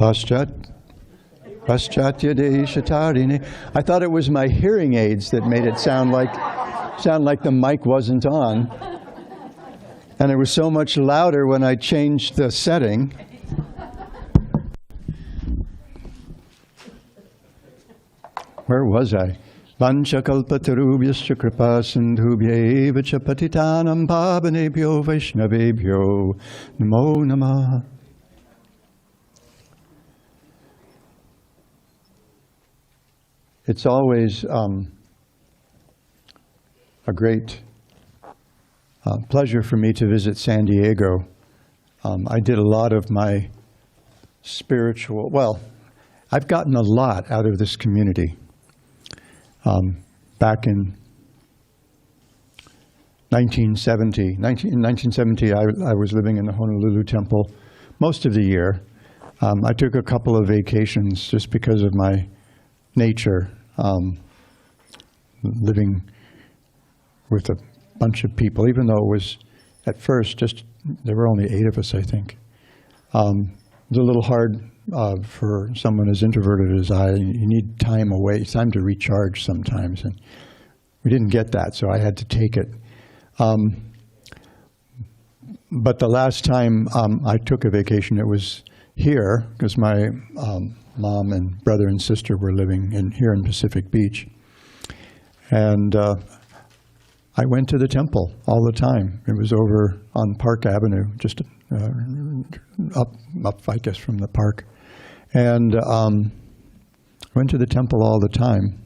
Paschatya Deshatarine. I thought it was my hearing aids that made it sound like the mic wasn't on. And it was so much louder when I changed the setting. Where was I? Vanchakalpatarubhyascha kripa sindhubhya cha patitanam pavanebhyo vaishnavebhyo namo namaha. It's always a great pleasure for me to visit San Diego. I did a lot of my spiritual, well, I've gotten a lot out of this community. Back in 1970, I was living in the Honolulu temple most of the year. I took a couple of vacations just because of my nature, living with a bunch of people, even though it was at first just, there were only 8 of us, I think. It was a little hard for someone as introverted as I. You need time away, time to recharge sometimes, and we didn't get that, so I had to take it. But the last time I took a vacation, it was here, because my mom and brother and sister were living here in Pacific Beach. And I went to the temple all the time. It was over on Park Avenue, just up, I guess, from the park. And went to the temple all the time.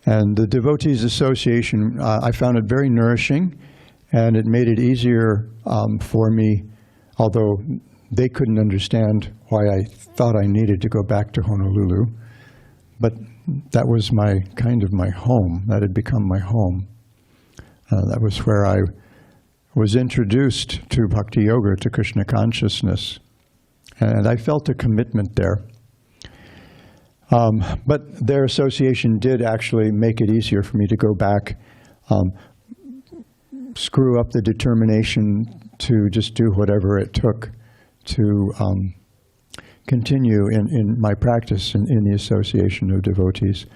And the Devotees Association, I found it very nourishing, and it made it easier for me, although they couldn't understand why I thought I needed to go back to Honolulu. But that was my kind of my home. That had become my home. That was where I was introduced to Bhakti Yoga, to Krishna consciousness. And I felt a commitment there. But their association did actually make it easier for me to go back, screw up the determination to just do whatever it took to continue in my practice in the association of devotees.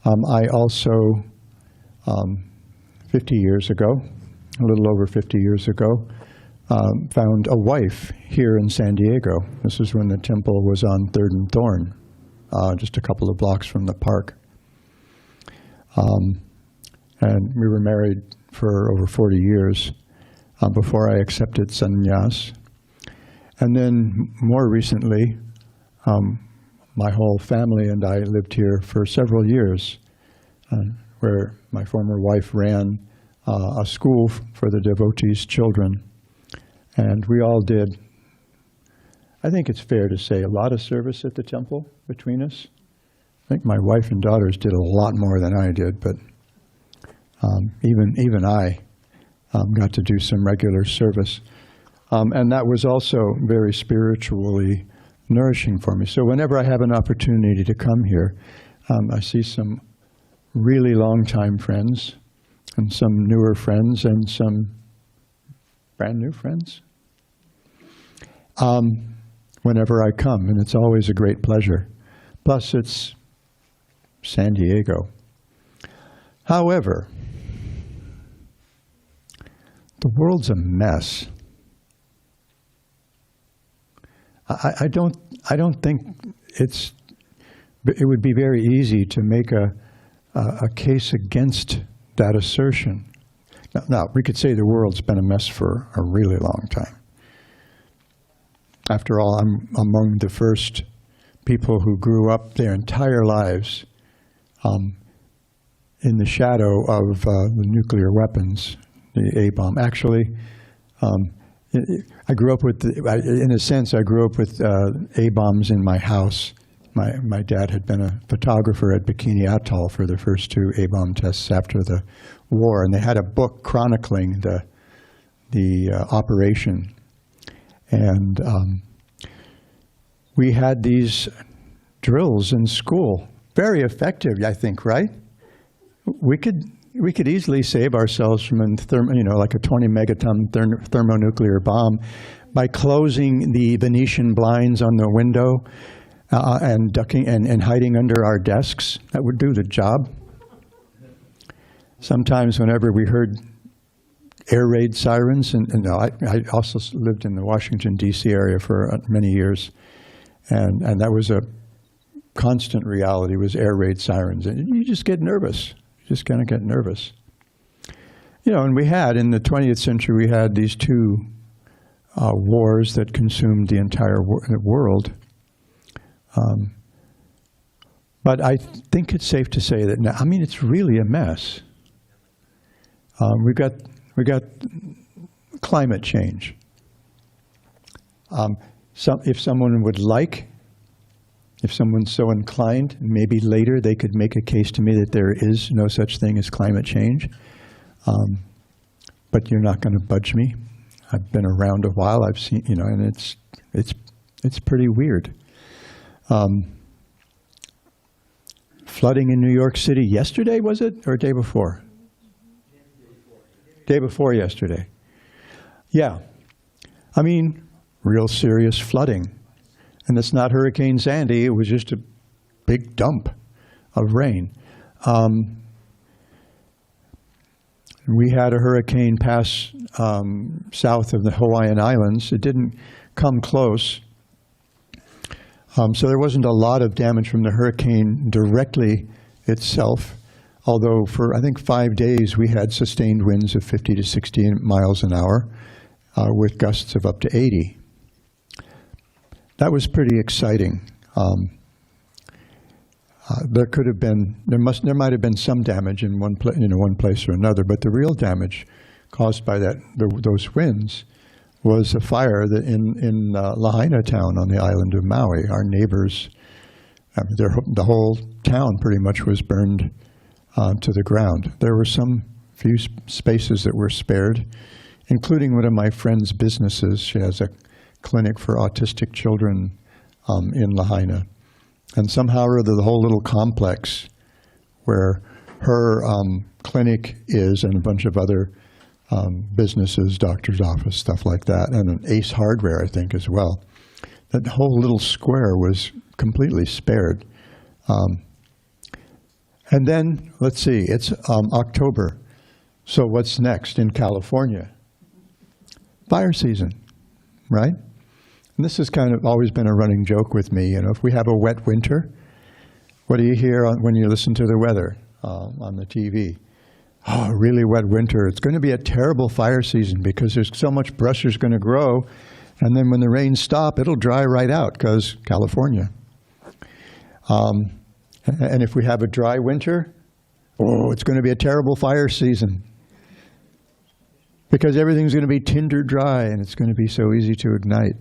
I also, 50 years ago, a little over 50 years ago, found a wife here in San Diego. This is when the temple was on 3rd and Thorn, just a couple of blocks from the park. And we were married for over 40 years before I accepted sannyas. And then more recently, my whole family and I lived here for several years, where my former wife ran a school for the devotees' children. And we all did, I think it's fair to say, a lot of service at the temple between us. I think my wife and daughters did a lot more than I did, but even I got to do some regular service. And that was also very spiritually nourishing for me. So whenever I have an opportunity to come here, I see some really long-time friends, and some newer friends, and some brand new friends. Whenever I come, and it's always a great pleasure. Plus, it's San Diego. However, the world's a mess. I don't think it would be very easy to make a case against that assertion. Now, we could say the world's been a mess for a really long time. After all, I'm among the first people who grew up their entire lives in the shadow of the nuclear weapons, the A-bomb. Actually, I grew up with, in a sense, I grew up with A-bombs in my house. My dad had been a photographer at Bikini Atoll for the first 2 A-bomb tests after the war, and they had a book chronicling the operation. And we had these drills in school, very effective, I think, right? We could we could easily save ourselves from like a 20 megaton thermonuclear bomb by closing the Venetian blinds on the window and ducking and hiding under our desks. That would do the job. Sometimes whenever we heard air raid sirens, and I also lived in the Washington, D.C. area for many years, and that was a constant reality, was air raid sirens. And you just get nervous. You just kind of get nervous. And we had, in the 20th century, we had these two wars that consumed the entire world. But I think it's safe to say that now, it's really a mess. We got climate change. If someone would like, if someone's so inclined, maybe later they could make a case to me that there is no such thing as climate change. But you're not going to budge me. I've been around a while. I've seen, and it's pretty weird. Flooding in New York City yesterday, was it, or day before? Day before yesterday. Yeah. Real serious flooding. And it's not Hurricane Sandy, it was just a big dump of rain. We had a hurricane pass south of the Hawaiian Islands. It didn't come close. So there wasn't a lot of damage from the hurricane directly itself. Although for, I think, 5 days, we had sustained winds of 50 to 60 miles an hour with gusts of up to 80. That was pretty exciting. There might have been some damage in one place or another, but the real damage caused by those winds was a fire in Lahaina town on the island of Maui. Our neighbors, the whole town pretty much was burned to the ground. There were some few spaces that were spared, including one of my friend's businesses. She has a clinic for autistic children in Lahaina. And somehow or other, the whole little complex where her clinic is and a bunch of other businesses, doctor's office, stuff like that, and an Ace Hardware, I think, as well. That whole little square was completely spared. And then, let's see, it's October. So what's next in California? Fire season, right? And this has kind of always been a running joke with me. If we have a wet winter, what do you hear when you listen to the weather on the TV? Oh, really wet winter. It's going to be a terrible fire season because there's so much brush is going to grow. And then when the rains stop, it'll dry right out because California. And if we have a dry winter, it's going to be a terrible fire season because everything's going to be tinder dry and it's going to be so easy to ignite.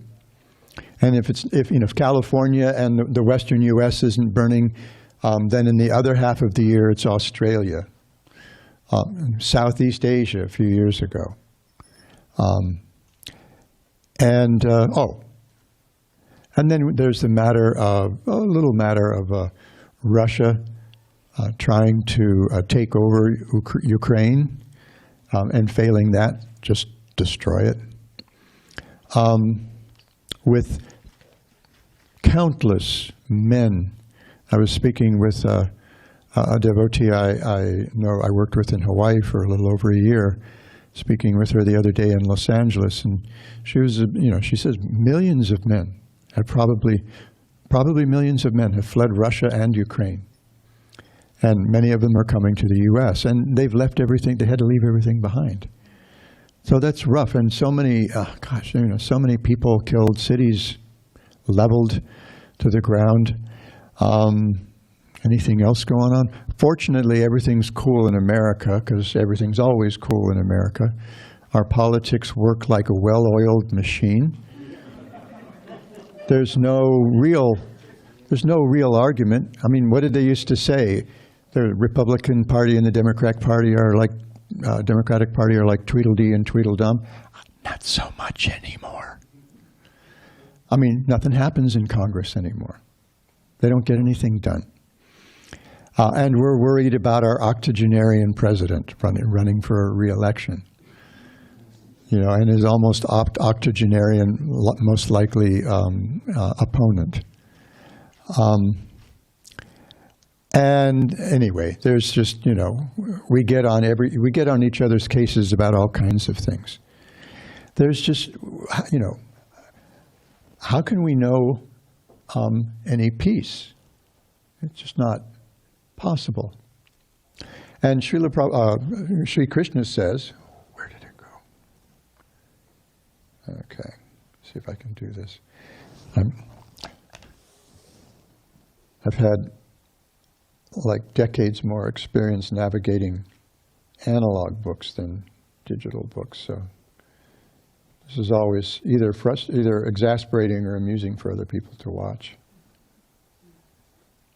And if California and the western U.S. isn't burning, then in the other half of the year it's Australia, Southeast Asia a few years ago, and then there's the little matter of Russia trying to take over Ukraine, and failing that, just destroy it. With countless men. I was speaking with a devotee I know I worked with in Hawaii for a little over a year, speaking with her the other day in Los Angeles, and she was, she says millions of men have probably millions of men have fled Russia and Ukraine. And many of them are coming to the U.S. and they've left everything, they had to leave everything behind. So that's rough, and so many, so many people killed, cities leveled to the ground. Anything else going on? Fortunately, everything's cool in America, because everything's always cool in America. Our politics work like a well-oiled machine. There's no real argument. What did they used to say? The Republican Party and the Democratic Party are like Tweedledee and Tweedledum. Not so much anymore. Nothing happens in Congress anymore. They don't get anything done. And we're worried about our octogenarian president running for re-election. You know, and his almost octogenarian, most likely opponent. And anyway, there's just, you know, we get on each other's cases about all kinds of things. There's just, you know, how can we know any peace? It's just not possible. And Sri Krishna says, where did it go? Okay, see if I can do this. I've had like decades more experience navigating analog books than digital books, so this is always either exasperating or amusing for other people to watch.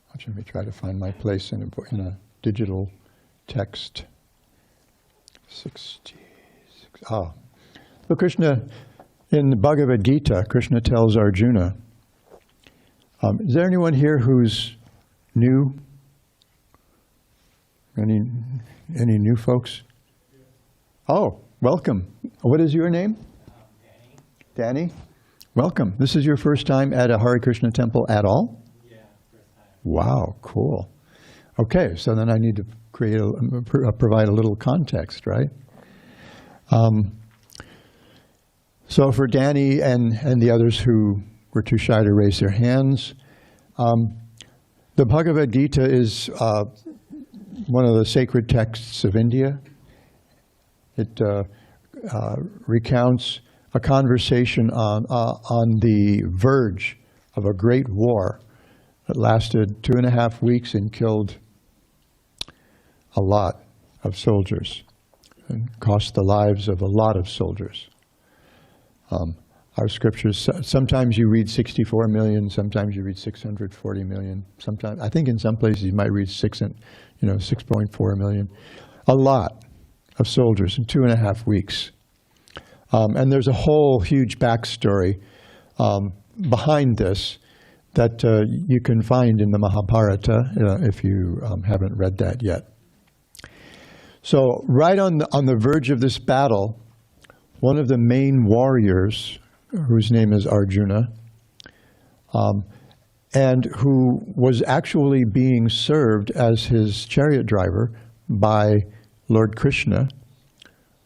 Watch me try to find my place in a digital text. 66. Ah, so Krishna, in the Bhagavad Gita, Krishna tells Arjuna. Is there anyone here who's new? Any new folks? Oh, welcome. What is your name? Danny. Danny? Welcome. This is your first time at a Hare Krishna temple at all? Yeah, first time. Wow, cool. Okay, so then I need to provide a little context, right? So for Danny and the others who were too shy to raise their hands, the Bhagavad Gita is one of the sacred texts of India. It recounts a conversation on the verge of a great war that lasted 2.5 weeks and killed a lot of soldiers and cost the lives of a lot of soldiers. Our scriptures, sometimes you read 64 million, sometimes you read 640 million, sometimes, I think in some places you might read 6.4 million. A lot of soldiers in 2.5 weeks. And there's a whole huge backstory behind this that you can find in the Mahabharata if you haven't read that yet. So right on the verge of this battle, one of the main warriors, whose name is Arjuna, and who was actually being served as his chariot driver by Lord Krishna,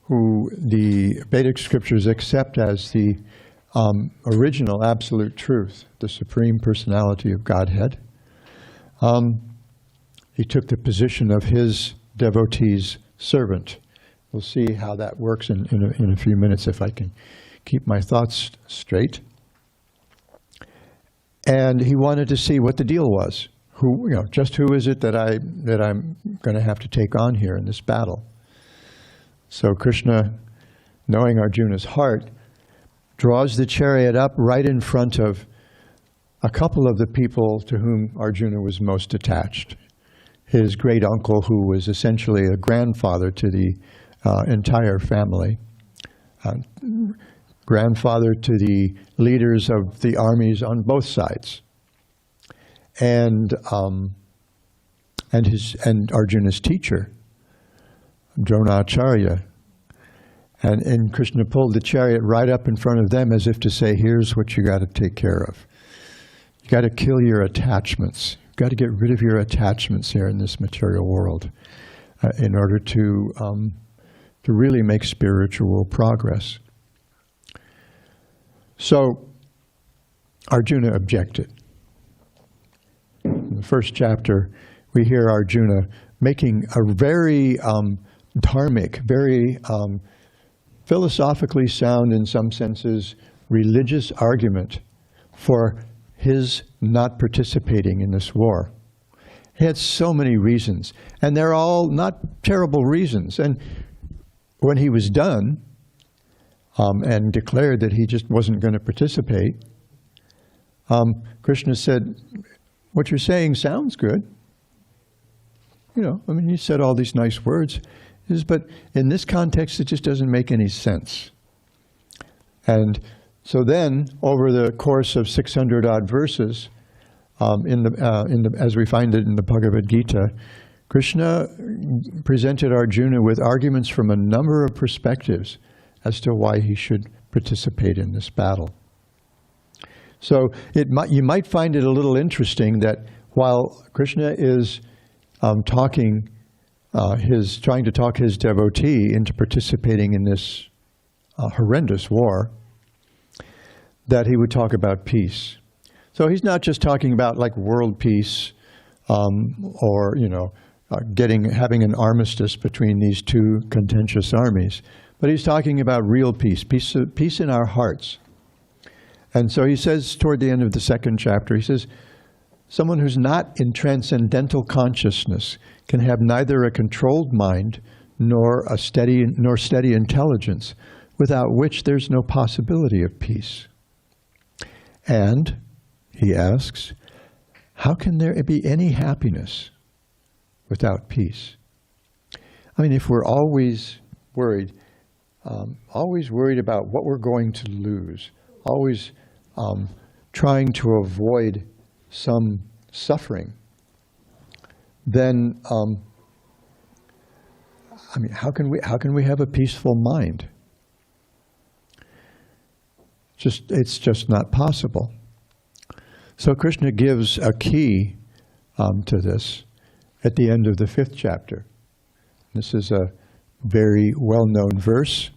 who the Vedic scriptures accept as the original absolute truth, the Supreme Personality of Godhead. He took the position of his devotee's servant. We'll see how that works in a few minutes if I can keep my thoughts straight. And he wanted to see what the deal was. Just who is it that I'm going to have to take on here in this battle? So Krishna, knowing Arjuna's heart, draws the chariot up right in front of a couple of the people to whom Arjuna was most attached. His great uncle, who was essentially a grandfather to the entire family, grandfather to the leaders of the armies on both sides, and Arjuna's teacher, Dronacharya. And Krishna pulled the chariot right up in front of them as if to say, here's what you got to take care of. You got to kill your attachments. You've got to get rid of your attachments here in this material world in order to really make spiritual progress. So Arjuna objected. In the first chapter, we hear Arjuna making a very dharmic, very philosophically sound, in some senses, religious argument for his not participating in this war. He had so many reasons, and they're all not terrible reasons. And when he was done and declared that he just wasn't going to participate, Krishna said, what you're saying sounds good. You said all these nice words, but in this context, it just doesn't make any sense. And so then, over the course of 600 odd verses, as we find it in the Bhagavad Gita, Krishna presented Arjuna with arguments from a number of perspectives as to why he should participate in this battle. So you might find it a little interesting that while Krishna is trying to talk his devotee into participating in this horrendous war, that he would talk about peace. So he's not just talking about like world peace or having an armistice between these two contentious armies, but he's talking about real peace, peace in our hearts. And so he says toward the end of the second chapter, he says, someone who's not in transcendental consciousness can have neither a controlled mind nor steady intelligence, without which there's no possibility of peace. And, he asks, how can there be any happiness without peace? I mean, if we're always worried about what we're going to lose, always trying to avoid some suffering, then how can we have a peaceful mind? It's just not possible. So Krishna gives a key to this at the end of the 5th chapter. This is a very well-known verse.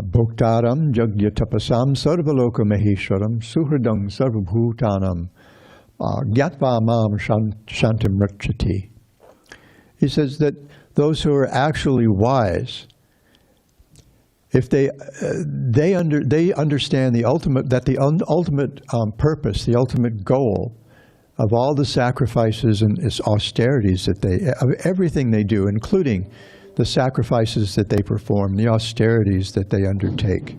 Bhoktaram jagya tapasam sarvaloka maheshwaram suhridam sarvabhutanam gyatva mam shantim rachati. He says that those who are actually wise, if they understand the ultimate purpose, the ultimate goal of all the sacrifices and austerities of everything they do, including the sacrifices that they perform, the austerities that they undertake,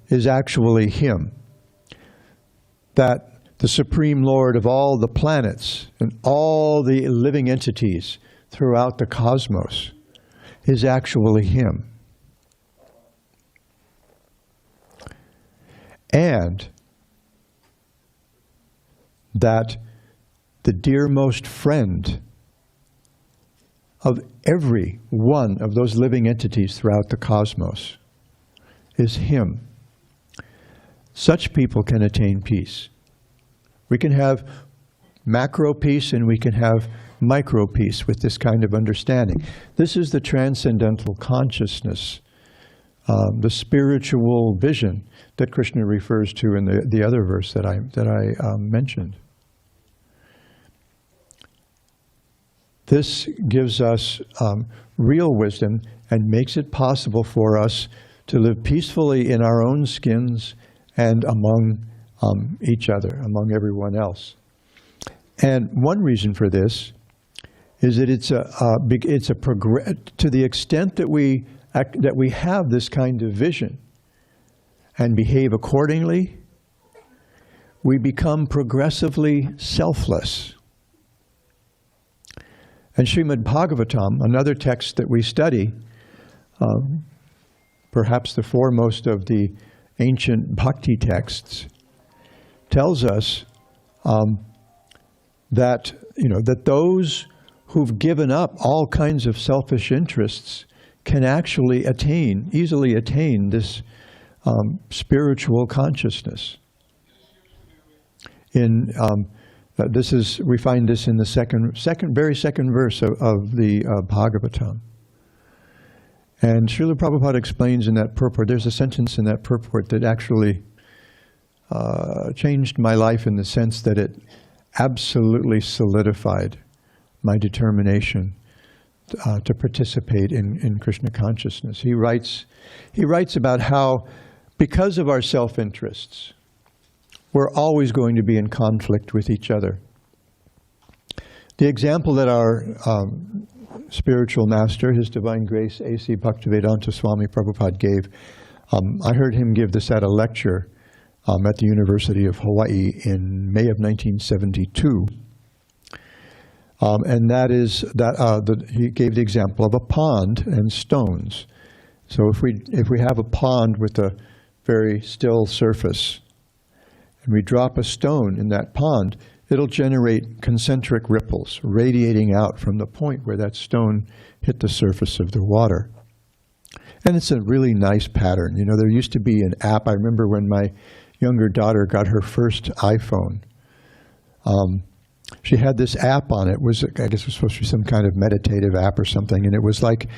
is actually Him. That the Supreme Lord of all the planets and all the living entities throughout the cosmos is actually Him. And that the dearmost friend of every one of those living entities throughout the cosmos is Him. Such people can attain peace. We can have macro peace and we can have micro peace with this kind of understanding. This is the transcendental consciousness, the spiritual vision that Krishna refers to in the other verse that I mentioned. This gives us real wisdom and makes it possible for us to live peacefully in our own skins and among each other, among everyone else. And one reason for this is that to the extent that we have this kind of vision and behave accordingly, we become progressively selfless. And Śrīmad Bhagavatam, another text that we study, perhaps the foremost of the ancient bhakti texts, tells us that those who've given up all kinds of selfish interests can actually easily attain this spiritual consciousness. We find this in the very second verse of the Bhagavatam. And Srila Prabhupada explains in that purport, there's a sentence in that purport that actually changed my life in the sense that it absolutely solidified my determination to participate in Krishna consciousness. He writes about how, because of our self-interests, we're always going to be in conflict with each other. The example that our spiritual master, His Divine Grace, A.C. Bhaktivedanta Swami Prabhupada gave, I heard him give this at a lecture at the University of Hawaii in May of 1972. And that is that he gave the example of a pond and stones. So if we have a pond with a very still surface, and we drop a stone in that pond, it'll generate concentric ripples radiating out from the point where that stone hit the surface of the water. And it's a really nice pattern. You know, there used to be an app. I remember when my younger daughter got her first iPhone. She had this app on it. I guess it was supposed to be some kind of meditative app or something, and it was like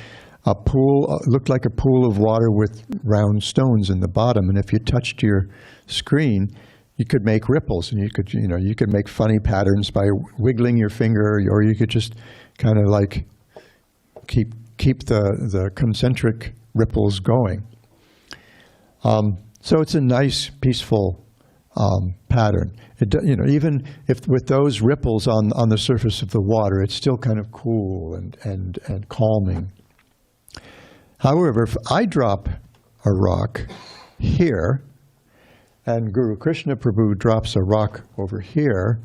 a pool, looked like a pool of water with round stones in the bottom. And if you touched your screen, you could make ripples, and you could make funny patterns by wiggling your finger, or you could just kind of like keep the concentric ripples going. So it's a nice, peaceful pattern. Even if with those ripples on the surface of the water, it's still kind of cool and calming. However, if I drop a rock here, and Guru Krishna Prabhu drops a rock over here,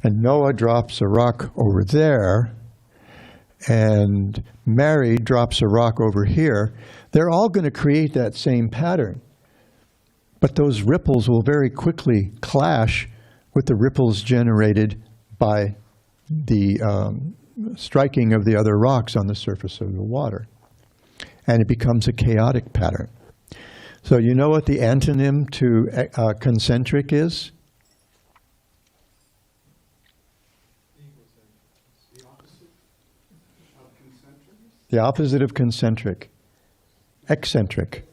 and Noah drops a rock over there, and Mary drops a rock over here, they're all going to create that same pattern. But those ripples will very quickly clash with the ripples generated by the striking of the other rocks on the surface of the water. And it becomes a chaotic pattern. So you know what the antonym to concentric is? The opposite of concentric. Eccentric.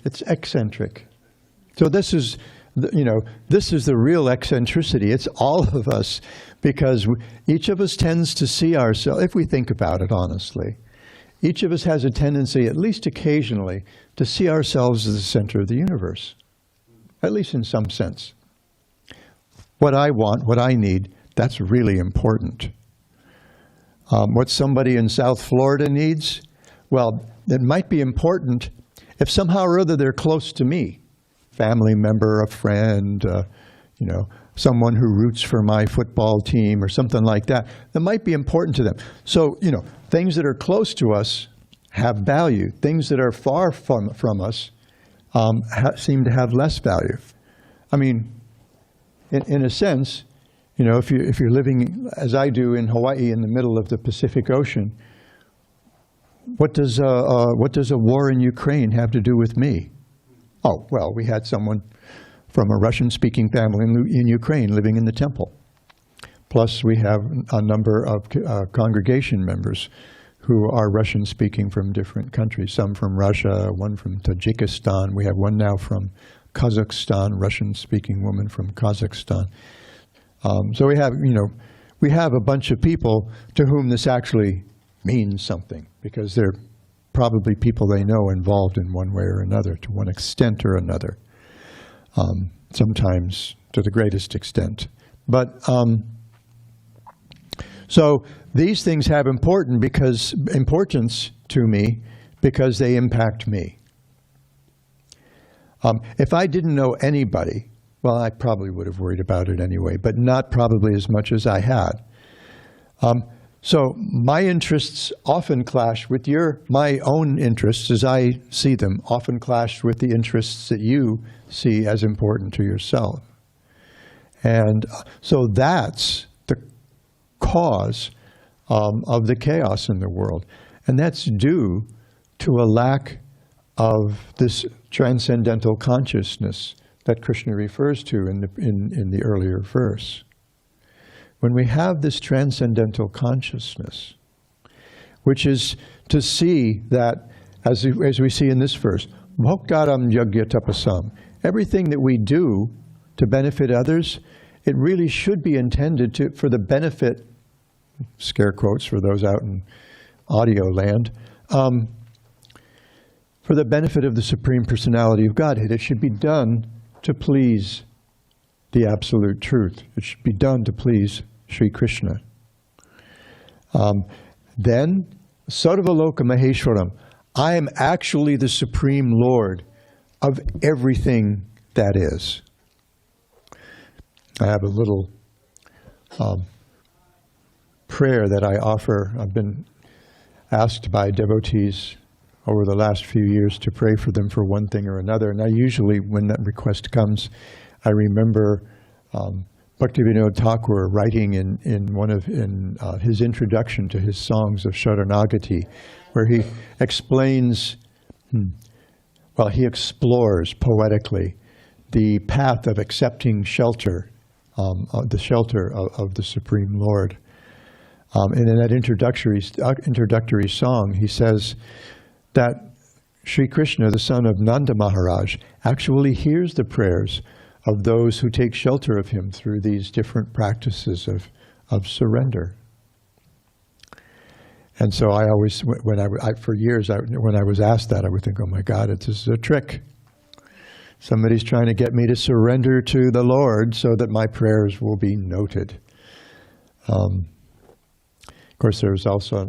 It's eccentric. So this is, this is the real eccentricity. It's all of us, because each of us tends to see ourselves, if we think about it honestly, each of us has a tendency, at least occasionally, to see ourselves as the center of the universe, at least in some sense. What I want, what I need, that's really important. What somebody in South Florida needs, well, it might be important if somehow or other they're close to me, family member, a friend, someone who roots for my football team or something like that, that might be important to them. So, things that are close to us have value. Things that are far from us seem to have less value. I mean, in a sense, if you're living, as I do in Hawaii, in the middle of the Pacific Ocean, what does a war in Ukraine have to do with me? Oh, well, we had someone from a Russian-speaking family in Ukraine living in the temple. Plus, we have a number of congregation members who are Russian-speaking from different countries. Some from Russia, one from Tajikistan. We have one now from Kazakhstan, Russian-speaking woman from Kazakhstan. So we have a bunch of people to whom this actually means something, because they're probably people they know involved in one way or another, to one extent or another, sometimes to the greatest extent. But so these things have importance to me because they impact me. If I didn't know anybody, well, I probably would have worried about it anyway, but not probably as much as I had. So my interests often clash with my own interests, as I see them, often clash with the interests that you see as important to yourself. And so that's the cause of the chaos in the world. And that's due to a lack of this transcendental consciousness that Krishna refers to in the earlier verse. When we have this transcendental consciousness, which is to see that, as we see in this verse, bhoktaram yagya tapasam, everything that we do to benefit others, it really should be intended for the benefit, scare quotes for those out in audio land, for the benefit of the Supreme Personality of Godhead. It should be done to please the Absolute Truth. It should be done to please Sri Krishna. Then, Sarvaloka Maheshwaram, I am actually the Supreme Lord of everything that is. I have a little prayer that I offer. I've been asked by devotees over the last few years to pray for them for one thing or another, and I usually, when that request comes, I remember Bhaktivinoda Thakur writing in his introduction to his songs of Sharanagati, where he explains, he explores poetically the path of accepting shelter, the shelter of the Supreme Lord. And in that introductory song, he says that Sri Krishna, the son of Nanda Maharaj, actually hears the prayers of those who take shelter of him through these different practices of surrender. And so I always, for years, when I was asked that, I would think, oh my God, this is a trick. Somebody's trying to get me to surrender to the Lord so that my prayers will be noted. Of course, there was also,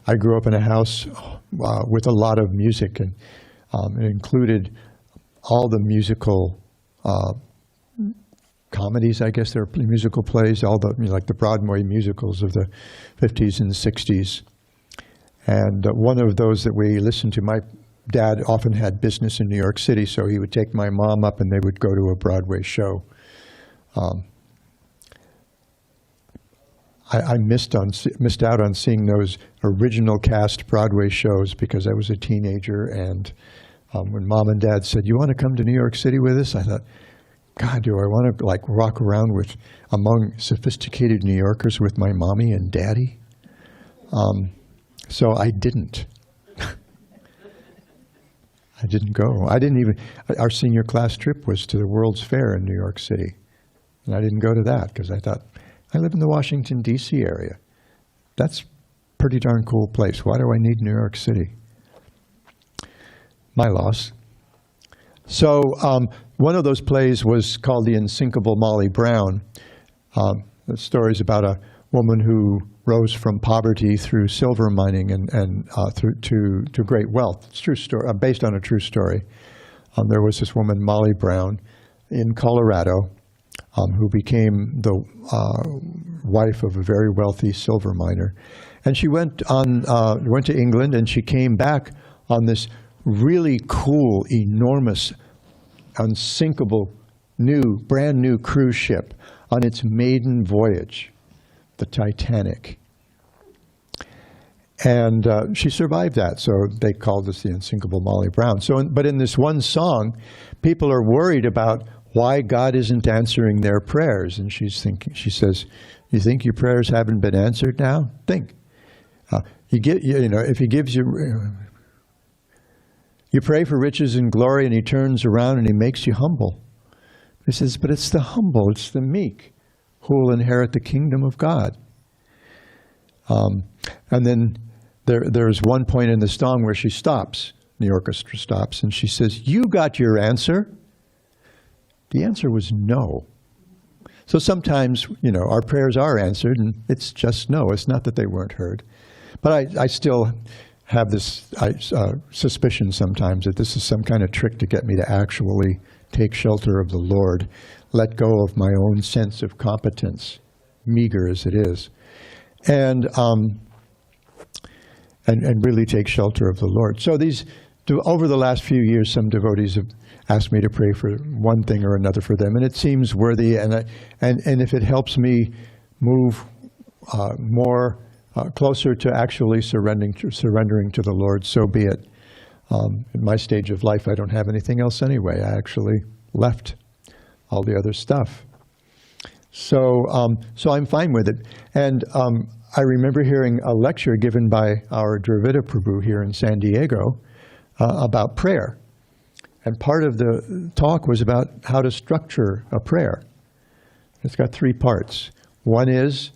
I grew up in a house with a lot of music, and it included all the musical comedies, I guess. There are musical plays, all the, like the Broadway musicals of the 50s and 60s. And one of those that we listened to, my dad often had business in New York City, so he would take my mom up and they would go to a Broadway show. I missed out on seeing those original cast Broadway shows because I was a teenager, and when Mom and Dad said, "You want to come to New York City with us?" I thought, God, do I want to like walk around among sophisticated New Yorkers with my mommy and daddy? So I didn't. I didn't go. Our senior class trip was to the World's Fair in New York City. And I didn't go to that because I thought, I live in the Washington, D.C. area. That's a pretty darn cool place. Why do I need New York City? My loss. So one of those plays was called The Unsinkable Molly Brown. The story is about a woman who rose from poverty through silver mining and through to great wealth. It's a true story, based on a true story. There was this woman, Molly Brown, in Colorado, who became the wife of a very wealthy silver miner. And she went to England, and she came back on this really cool, enormous, unsinkable, brand new cruise ship on its maiden voyage, the Titanic. And she survived that, so they called this the Unsinkable Molly Brown. But in this one song, people are worried about why God isn't answering their prayers. And she says, "You think your prayers haven't been answered now? Think. If He gives you, you pray for riches and glory, and He turns around and He makes you humble." He says, but it's the humble, it's the meek who will inherit the kingdom of God. And then there's one point in the song where she stops, the orchestra stops, and she says, "You got your answer." The answer was no. So sometimes, our prayers are answered, and it's just no. It's not that they weren't heard. But I still have this suspicion sometimes that this is some kind of trick to get me to actually take shelter of the Lord, let go of my own sense of competence, meager as it is, and really take shelter of the Lord. So over the last few years, some devotees have asked me to pray for one thing or another for them, and it seems worthy, and if it helps me move more closer to actually surrendering to the Lord, so be it. In my stage of life, I don't have anything else anyway. I actually left all the other stuff. So I'm fine with it. And I remember hearing a lecture given by our Dravida Prabhu here in San Diego about prayer. And part of the talk was about how to structure a prayer. It's got 3 parts. One is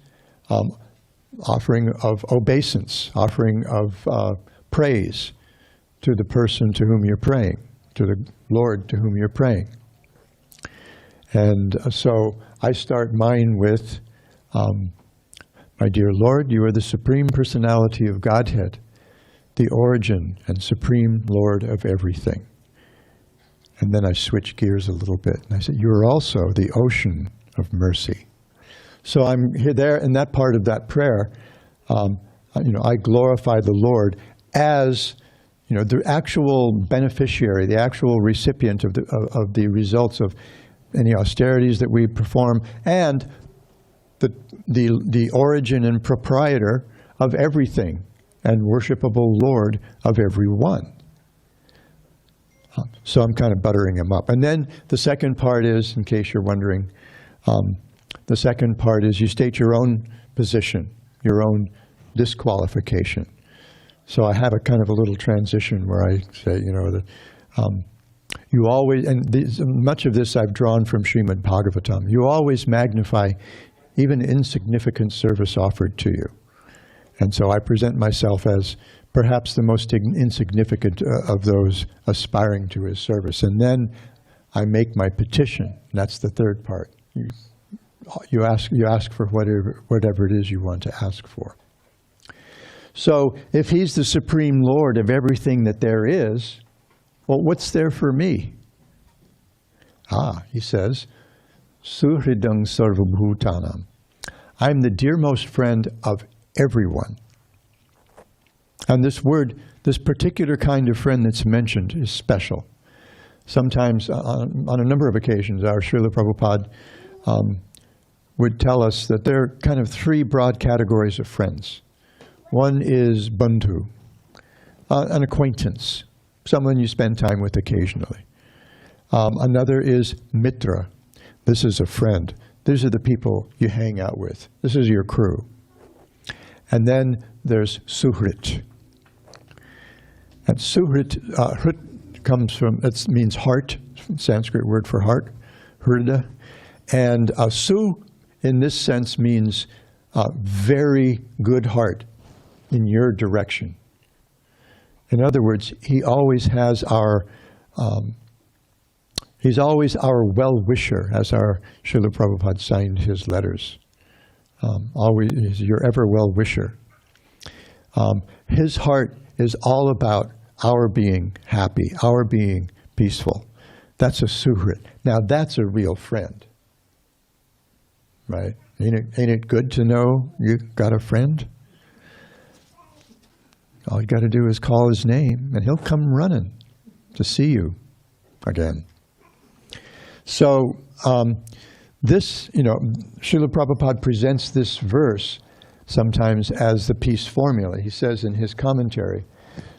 offering of obeisance, offering of praise to the person to whom you're praying, to the Lord to whom you're praying. And so I start mine with, my dear Lord, you are the Supreme Personality of Godhead, the origin and Supreme Lord of everything. And then I switch gears a little bit, and I say, you are also the ocean of mercy. So I'm here there in that part of that prayer. I glorify the Lord as the actual beneficiary, the actual recipient of the results of any austerities that we perform, and the origin and proprietor of everything and worshipable Lord of everyone. So I'm kind of buttering him up. And then the second part is, in case you're wondering, the second part is you state your own position, your own disqualification. So I have a kind of a little transition where I say, you know, that you always, and much of this I've drawn from Śrīmad Bhagavatam, you always magnify even insignificant service offered to you. And so I present myself as perhaps the most insignificant of those aspiring to his service. And then I make my petition. And that's the third part. You ask for whatever it is you want to ask for. So if he's the Supreme Lord of everything that there is, well, what's there for me? He says, Suhridang sarvabhutanam. I'm the dearmost friend of everyone. And this word, this particular kind of friend that's mentioned is special. Sometimes, on a number of occasions, our Srila Prabhupada would tell us that there are kind of three broad categories of friends. One is bandhu, an acquaintance, someone you spend time with occasionally. Another is mitra. This is a friend. These are the people you hang out with. This is your crew. And then there's suhrit. And suhrit, hrit comes from, it means heart, Sanskrit word for heart, hrida. And su, in this sense, means very good heart in your direction. In other words, he always has our, he's always our well-wisher, as our Srila Prabhupada signed his letters. Always, he's your ever well-wisher. His heart is all about our being happy, our being peaceful. That's a suhrit. Now that's a real friend, right? Ain't it good to know you got a friend? All you got to do is call his name, and he'll come running to see you again. So this, you know, Srila Prabhupada presents this verse sometimes as the peace formula. He says in his commentary,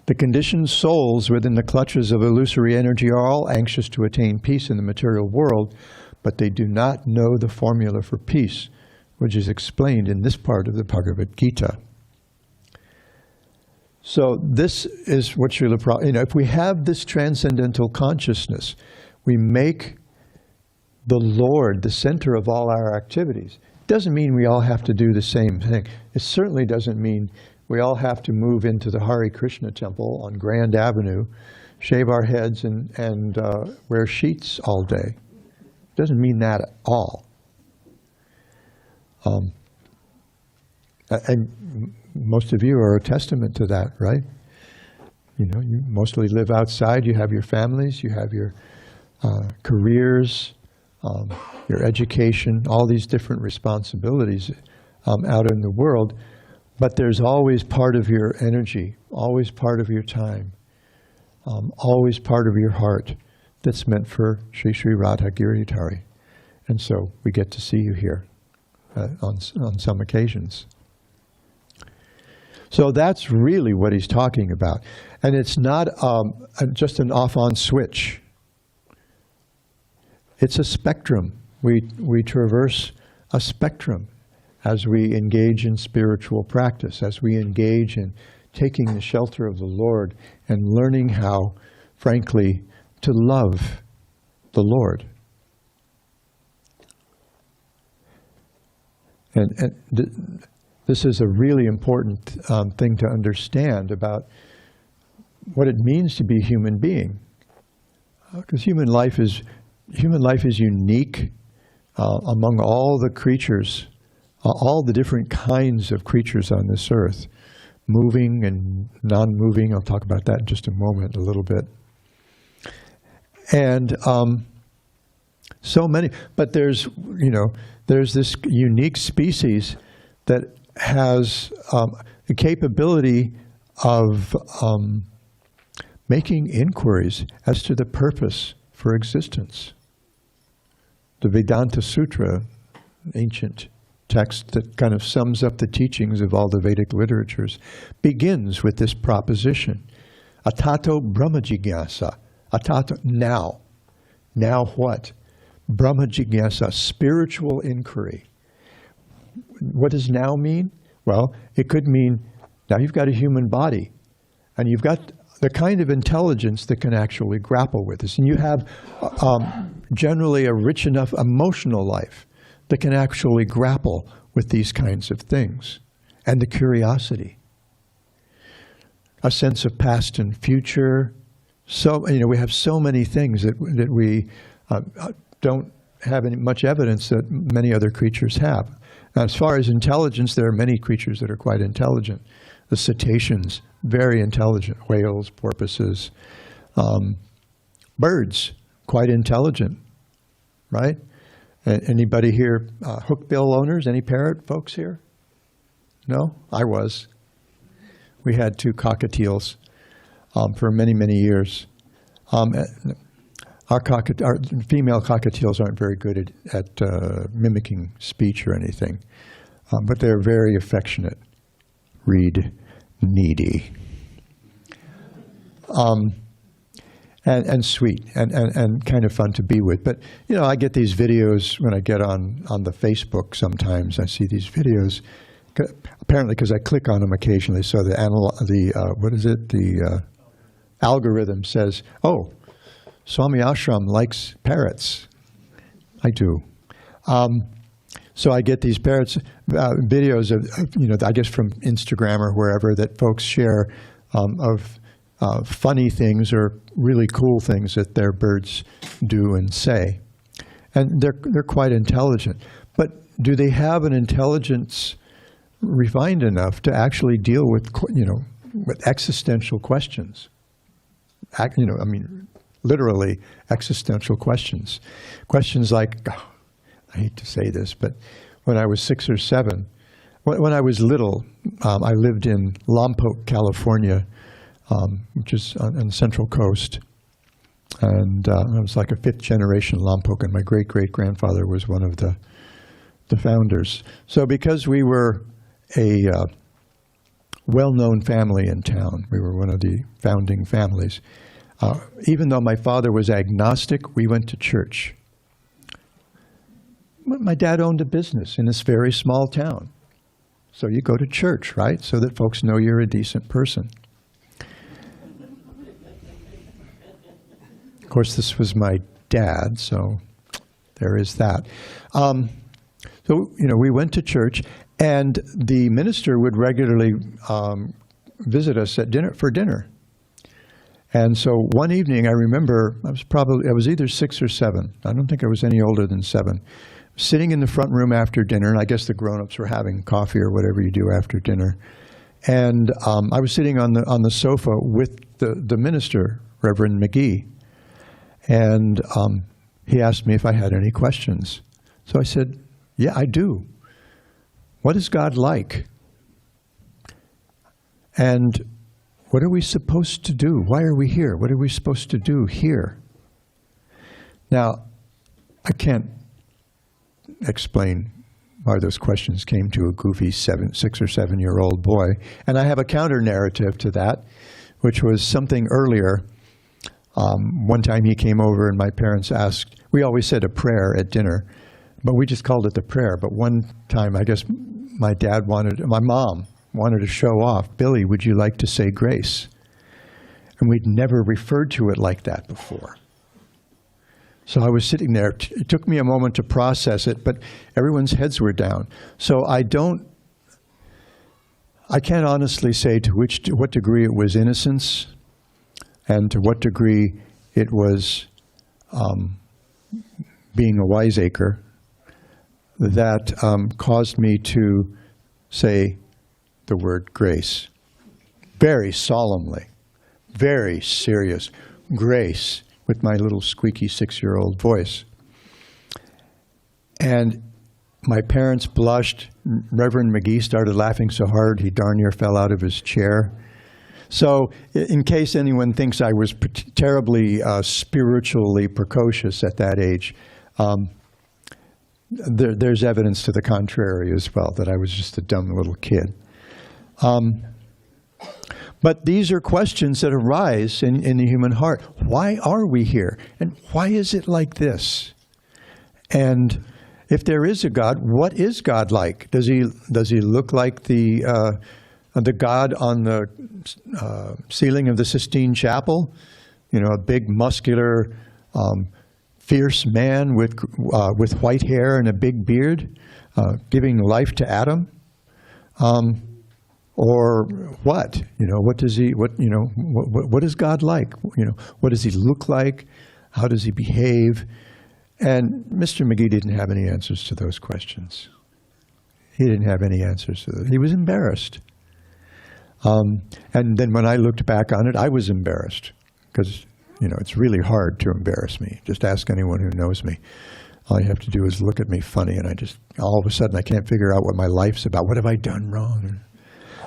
the conditioned souls within the clutches of illusory energy are all anxious to attain peace in the material world, but they do not know the formula for peace, which is explained in this part of the Bhagavad Gita. So this is what Srila Prabhupada, you know, if we have this transcendental consciousness, we make the Lord the center of all our activities. It doesn't mean we all have to do the same thing. It certainly doesn't mean we all have to move into the Hare Krishna temple on Grand Avenue, shave our heads and wear sheets all day. It doesn't mean that at all. And most of you are a testament to that, right? You know, you mostly live outside, you have your families, you have your careers, your education, all these different responsibilities out in the world, but there's always part of your energy, always part of your time, always part of your heart that's meant for Sri Sri Radha Giridhari. And so we get to see you here on some occasions. So that's really what he's talking about. And it's not just an off-on switch. It's a spectrum. We traverse a spectrum as we engage in spiritual practice, as we engage in taking the shelter of the Lord and learning how, frankly, to love the Lord. And this is a really important thing to understand about what it means to be a human being. Because human life is unique among all the creatures, all the different kinds of creatures on this earth, moving and non-moving. I'll talk about that in just a moment, a little bit. And so many, but there's this unique species that has the capability of making inquiries as to the purpose for existence. The Vedanta Sutra, ancient text that kind of sums up the teachings of all the Vedic literatures, begins with this proposition. Atato Brahma Jigyasa. Atato, now. Now what? Brahma Jigyasa, spiritual inquiry. What does now mean? Well, it could mean now you've got a human body and you've got the kind of intelligence that can actually grapple with this. And you have generally a rich enough emotional life that can actually grapple with these kinds of things. And the curiosity. A sense of past and future. So, we have so many things that we don't have much evidence that many other creatures have. Now, as far as intelligence, there are many creatures that are quite intelligent. The cetaceans, very intelligent. Whales, porpoises, birds, quite intelligent, right? Anybody here, hookbill owners? Any parrot folks here? No? I was. We had 2 cockatiels for many, many years. Our female cockatiels aren't very good at mimicking speech or anything, but they're very affectionate. Read needy. And sweet and kind of fun to be with. But, I get these videos when I get on the Facebook sometimes. I see these videos, apparently because I click on them occasionally. So the algorithm says, oh, Swami Ashram likes parrots. I do. So I get these parrots, videos of, I guess from Instagram or wherever, that folks share of funny things or really cool things that their birds do and say. And they're quite intelligent. But do they have an intelligence refined enough to actually deal with, with existential questions? Literally existential questions. Questions like, I hate to say this, but when I was 6 or 7, when I was little, I lived in Lompoc, California, which is on the Central Coast. And I was like a 5th generation Lompoc, and my great-great-grandfather was one of the founders. So because we were a well-known family in town, we were one of the founding families, even though my father was agnostic, we went to church. My dad owned a business in this very small town. So you go to church, right? So that folks know you're a decent person. Of course, this was my dad, so there is that. So, we went to church, and the minister would regularly visit us at for dinner. And so one evening, I remember, I was either 6 or 7. I don't think I was any older than 7. Sitting in the front room after dinner, and I guess the grown-ups were having coffee or whatever you do after dinner. And I was sitting on the sofa with the minister, Reverend McGee. And he asked me if I had any questions. So I said, yeah, I do. What is God like? And what are we supposed to do? Why are we here? What are we supposed to do here? Now, I can't explain why those questions came to a goofy 6 or 7-year-old boy. And I have a counter narrative to that, which was something earlier. One time he came over and my parents asked, we always said a prayer at dinner, but we just called it the prayer. But one time, I guess my mom wanted to show off, Billy, would you like to say grace? And we'd never referred to it like that before. So I was sitting there. It took me a moment to process it, but everyone's heads were down. So I can't honestly say to what degree it was innocence and to what degree it was being a wiseacre that caused me to say the word grace. Very solemnly, very serious. Grace, with my little squeaky 6-year-old voice. And my parents blushed. Reverend McGee started laughing so hard he darn near fell out of his chair. So in case anyone thinks I was terribly spiritually precocious at that age, there's evidence to the contrary as well, that I was just a dumb little kid. But these are questions that arise in the human heart. Why are we here? And why is it like this? And if there is a God, what is God like? Does he look like the God on the ceiling of the Sistine Chapel? You know, a big, muscular, fierce man with white hair and a big beard, giving life to Adam? Or what? You know, what does he? What is God like? You know, what does he look like? How does he behave? And Mr. McGee didn't have any answers to those questions. He didn't have any answers to them. He was embarrassed. And then when I looked back on it, I was embarrassed, because, you know, it's really hard to embarrass me. Just ask anyone who knows me. All you have to do is look at me funny, and all of a sudden I can't figure out what my life's about. What have I done wrong?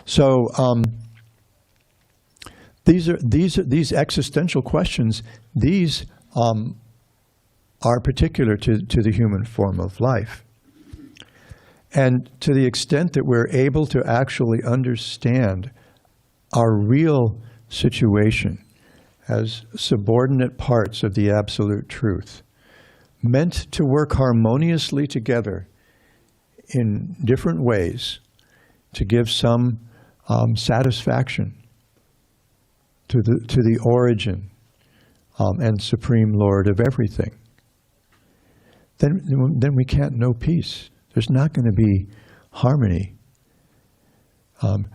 So these existential questions. These are particular to the human form of life. And to the extent that we're able to actually understand our real situation as subordinate parts of the absolute truth, meant to work harmoniously together in different ways to give some satisfaction to the origin and supreme Lord of everything, then we can't know peace. There's not going to be harmony. Our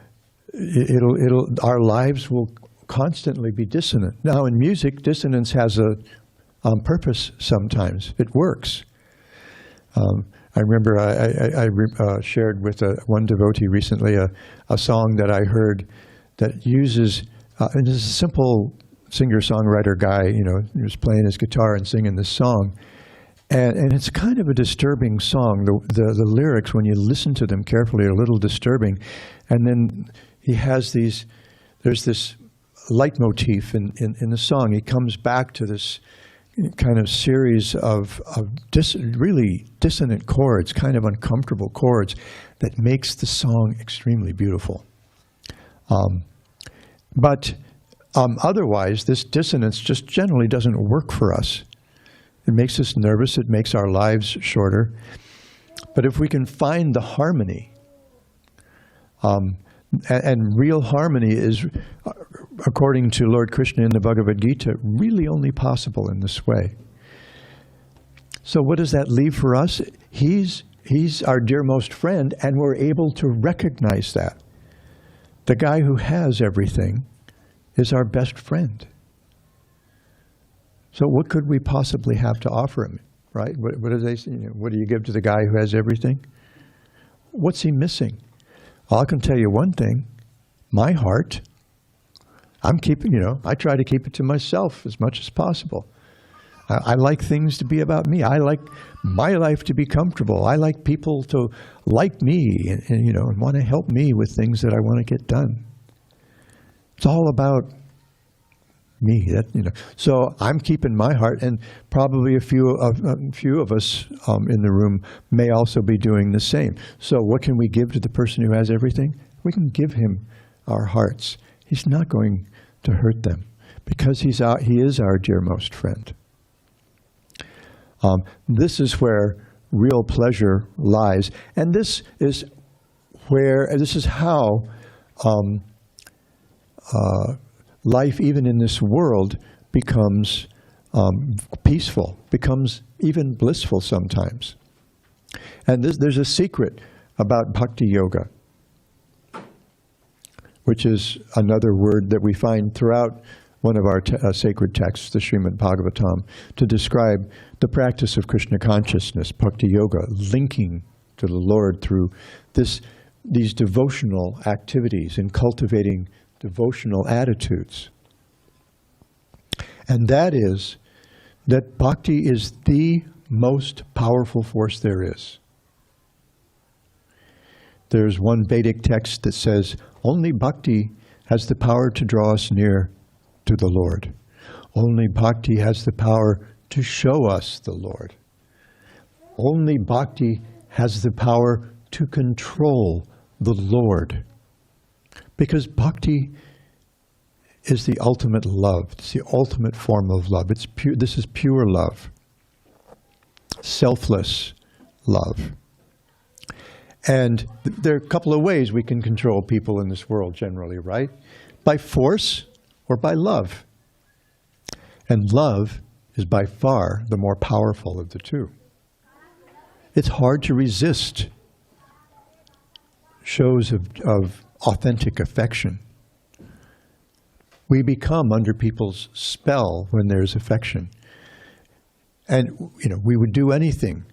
lives will constantly be dissonant. Now, in music, dissonance has a purpose sometimes. It works. I remember I shared with one devotee recently a song that I heard that uses, and this is a simple singer-songwriter guy, you know, he was playing his guitar and singing this song. And it's kind of a disturbing song. The lyrics, when you listen to them carefully, are a little disturbing. And then he has there's this leitmotif in the song. He comes back to this kind of series of really dissonant chords, kind of uncomfortable chords, that makes the song extremely beautiful. But otherwise, this dissonance just generally doesn't work for us. It makes us nervous. It makes our lives shorter. But if we can find the harmony, and real harmony is, according to Lord Krishna in the Bhagavad Gita, really only possible in this way. So what does that leave for us? He's our dearmost friend, and we're able to recognize that. The guy who has everything is our best friend. So what could we possibly have to offer him, right? What do they say? You know, what do you give to the guy who has everything? What's he missing? Well, I can tell you one thing, my heart. I'm keeping, I try to keep it to myself as much as possible. I like things to be about me. I like my life to be comfortable. I like people to like me and want to help me with things that I want to get done. It's all about me, So I'm keeping my heart, and probably a few of us in the room may also be doing the same. So what can we give to the person who has everything? We can give him our hearts. He's not going to hurt them, because he is our dearmost friend. This is where real pleasure lies, and this is how life, even in this world, becomes peaceful, becomes even blissful sometimes. And there's a secret about bhakti yoga, which is another word that we find throughout one of our sacred texts, the Śrīmad Bhagavatam, to describe the practice of Krishna consciousness, bhakti yoga, linking to the Lord through these devotional activities and cultivating devotional attitudes. And that is that bhakti is the most powerful force there is. There's one Vedic text that says, only bhakti has the power to draw us near to the Lord. Only bhakti has the power to show us the Lord. Only bhakti has the power to control the Lord. Because bhakti is the ultimate love. It's the ultimate form of love. It's pure, this is pure love. Selfless love. And there are a couple of ways we can control people in this world generally, right? By force or by love. And love is by far the more powerful of the two. It's hard to resist shows of authentic affection. We become under people's spell when there's affection. And we would do anything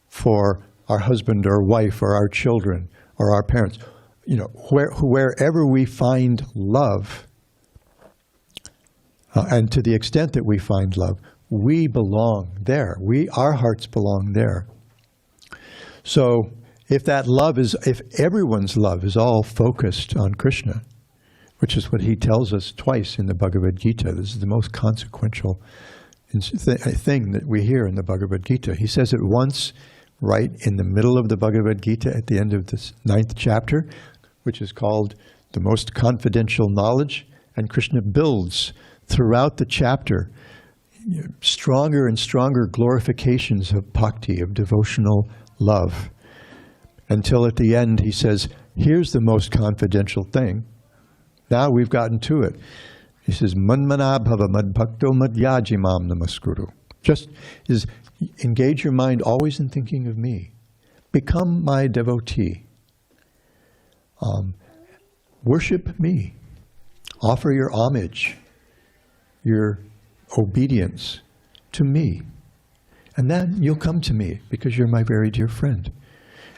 for our husband or wife or our children or our parents. Wherever we find love, and to the extent that we find love, we belong there. Our hearts belong there. So if everyone's love is all focused on Krishna, which is what he tells us twice in the Bhagavad Gita, this is the most consequential thing that we hear in the Bhagavad Gita. He says it once right in the middle of the Bhagavad Gita at the end of this 9th chapter, which is called the most confidential knowledge, and Krishna builds throughout the chapter stronger and stronger glorifications of bhakti, of devotional love, until at the end he says, here's the most confidential thing. Now we've gotten to it. He says, Manmana bhava madbhakto madhyajimam namaskuru. Just engage your mind always in thinking of me. Become my devotee. Worship me. Offer your homage, your obedience to me. And then you'll come to me because you're my very dear friend.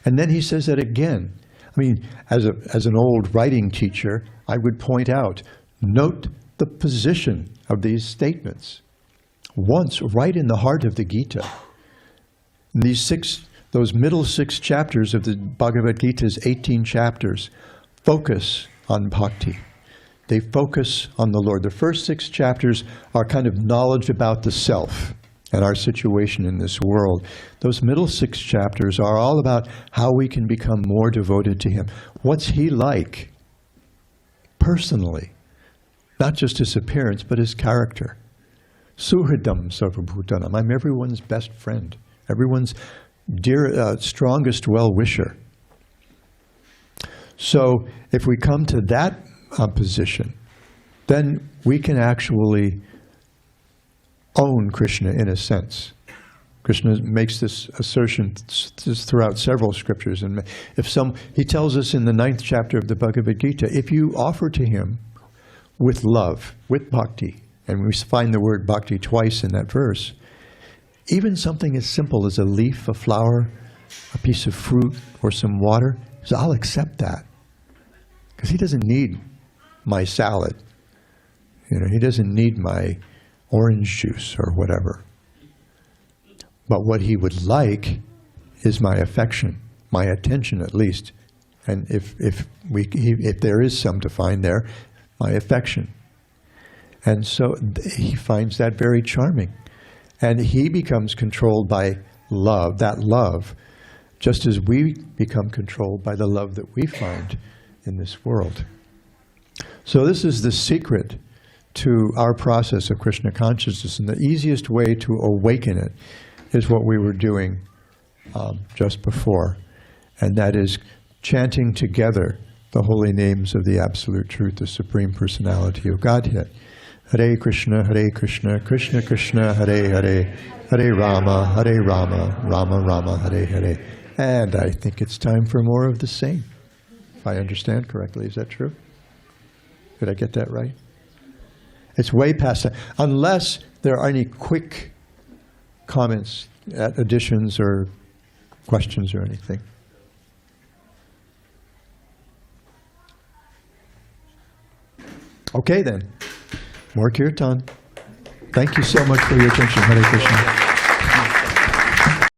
And then he says that again. I mean, as an old writing teacher, I would point out, note the position of these statements. Once, right in the heart of the Gita. Those middle 6 chapters of the Bhagavad Gita's 18 chapters focus on bhakti. They focus on the Lord. The first 6 chapters are kind of knowledge about the self and our situation in this world. Those middle 6 chapters are all about how we can become more devoted to Him. What's He like? Personally. Not just His appearance, but His character. Suhridam sarvabhutanam. I'm everyone's best friend. Everyone's strongest well-wisher. So if we come to that position, then we can actually own Krishna in a sense. Krishna makes this assertion throughout several scriptures. And he tells us in the 9th chapter of the Bhagavad Gita, if you offer to Him with love, with bhakti, and we find the word bhakti twice in that verse, even something as simple as a leaf, a flower, a piece of fruit, or some water, so I'll accept that. Because He doesn't need my salad. He doesn't need my orange juice or whatever. But what He would like is my affection, my attention at least. And if there is some to find there, my affection. And so He finds that very charming. And He becomes controlled by love, that love, just as we become controlled by the love that we find in this world. So this is the secret to our process of Krishna consciousness, and the easiest way to awaken it is what we were doing just before, and that is chanting together the holy names of the Absolute Truth, the Supreme Personality of Godhead. Hare Krishna, Krishna Krishna, Hare Hare, Hare Rama, Rama Rama, Hare Hare. And I think it's time for more of the same, if I understand correctly. Is that true? Did I get that right? It's way past that. Unless there are any quick comments, additions, or questions or anything. Okay then. More kirtan. Thank you so much for your attention. Hare Krishna.